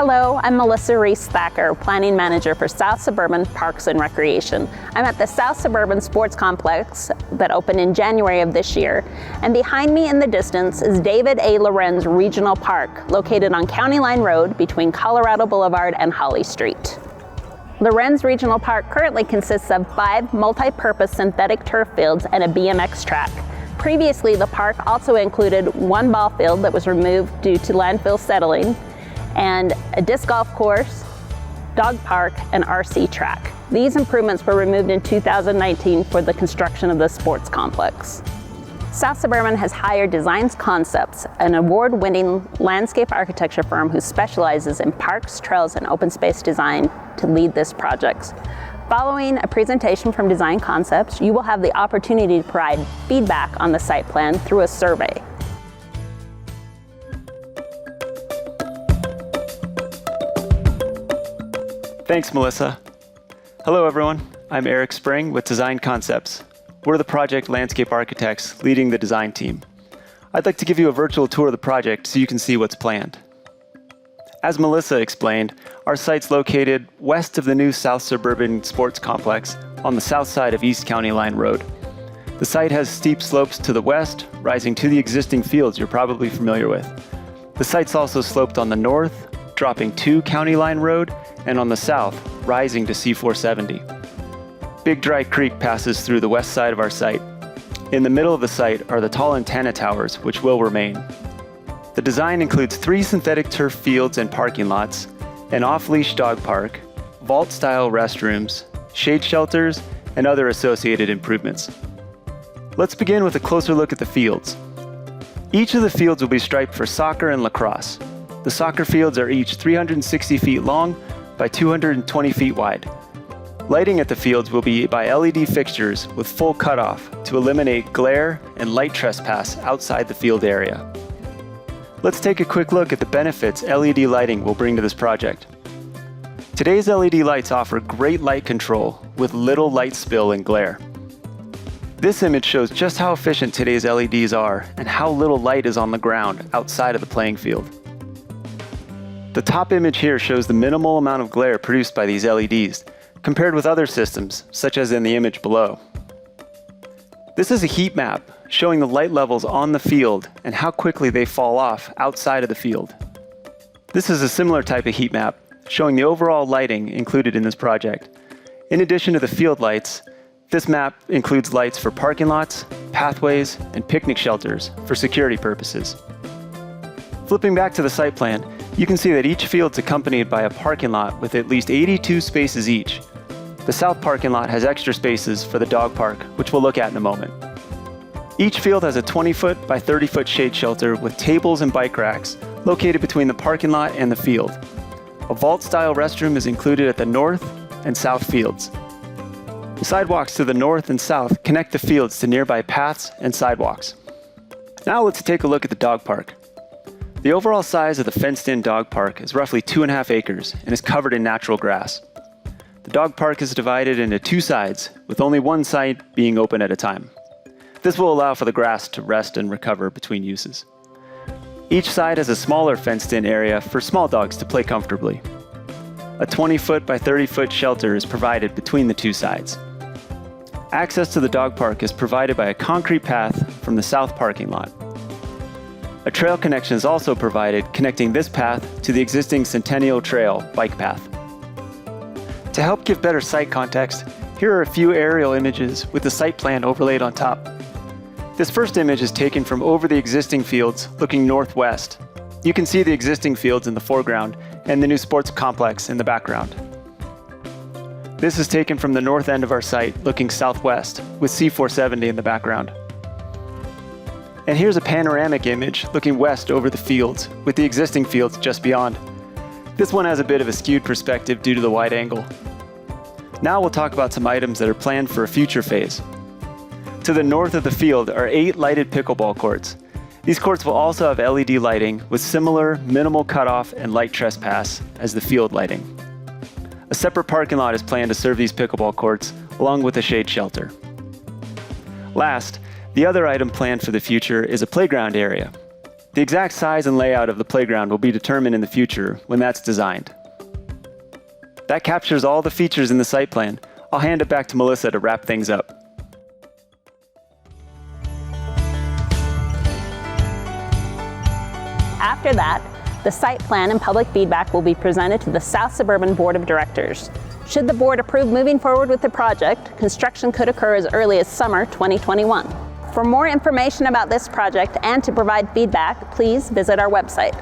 Hello, I'm Melissa Reese-Thacker, Planning Manager for South Suburban Parks and Recreation. I'm at the South Suburban Sports Complex that opened in January of this year, and behind me in the distance is David A. Lorenz Regional Park, located on County Line Road between Colorado Boulevard and Holly Street. Lorenz Regional Park currently consists of 5 multi-purpose synthetic turf fields and a BMX track. Previously, the park also included 1 ball field that was removed due to landfill settling, and a disc golf course, dog park, and RC track. These improvements were removed in 2019 for the construction of the sports complex. South Suburban has hired Designs Concepts, an award-winning landscape architecture firm who specializes in parks, trails, and open space design to lead this project. Following a presentation from Design Concepts, you will have the opportunity to provide feedback on the site plan through a survey. Thanks, Melissa. Hello, everyone. I'm Eric Spring with Design Concepts. We're the project landscape architects leading the design team. I'd like to give you a virtual tour of the project so you can see what's planned. As Melissa explained, our site's located west of the new South Suburban Sports Complex on the south side of East County Line Road. The site has steep slopes to the west, rising to the existing fields you're probably familiar with. The site's also sloped on the north, dropping to County Line Road, and on the south, rising to C-470. Big Dry Creek passes through the west side of our site. In the middle of the site are the tall antenna towers, which will remain. The design includes 3 synthetic turf fields and parking lots, an off-leash dog park, vault-style restrooms, shade shelters, and other associated improvements. Let's begin with a closer look at the fields. Each of the fields will be striped for soccer and lacrosse. The soccer fields are each 360 feet long by 220 feet wide. Lighting at the fields will be by LED fixtures with full cutoff to eliminate glare and light trespass outside the field area. Let's take a quick look at the benefits LED lighting will bring to this project. Today's LED lights offer great light control with little light spill and glare. This image shows just how efficient today's LEDs are and how little light is on the ground outside of the playing field. The top image here shows the minimal amount of glare produced by these LEDs, compared with other systems, such as in the image below. This is a heat map showing the light levels on the field and how quickly they fall off outside of the field. This is a similar type of heat map showing the overall lighting included in this project. In addition to the field lights, this map includes lights for parking lots, pathways, and picnic shelters for security purposes. Flipping back to the site plan, you can see that each field's accompanied by a parking lot with at least 82 spaces each. The south parking lot has extra spaces for the dog park, which we'll look at in a moment. Each field has a 20-foot by 30-foot shade shelter with tables and bike racks located between the parking lot and the field. A vault-style restroom is included at the north and south fields. The sidewalks to the north and south connect the fields to nearby paths and sidewalks. Now let's take a look at the dog park. The overall size of the fenced-in dog park is roughly 2.5 acres and is covered in natural grass. The dog park is divided into 2 sides, with only one side being open at a time. This will allow for the grass to rest and recover between uses. Each side has a smaller fenced-in area for small dogs to play comfortably. A 20-foot by 30-foot shelter is provided between the 2 sides. Access to the dog park is provided by a concrete path from the south parking lot. A trail connection is also provided connecting this path to the existing Centennial Trail bike path. To help give better site context, here are a few aerial images with the site plan overlaid on top. This first image is taken from over the existing fields looking northwest. You can see the existing fields in the foreground and the new sports complex in the background. This is taken from the north end of our site looking southwest with C-470 in the background. And here's a panoramic image looking west over the fields, with the existing fields just beyond. This one has a bit of a skewed perspective due to the wide angle. Now we'll talk about some items that are planned for a future phase. To the north of the field are 8 lighted pickleball courts. These courts will also have LED lighting with similar minimal cutoff and light trespass as the field lighting. A separate parking lot is planned to serve these pickleball courts, along with a shade shelter. Last, the other item planned for the future is a playground area. The exact size and layout of the playground will be determined in the future when that's designed. That captures all the features in the site plan. I'll hand it back to Melissa to wrap things up. After that, the site plan and public feedback will be presented to the South Suburban Board of Directors. Should the board approve moving forward with the project, construction could occur as early as summer 2021. For more information about this project and to provide feedback, please visit our website.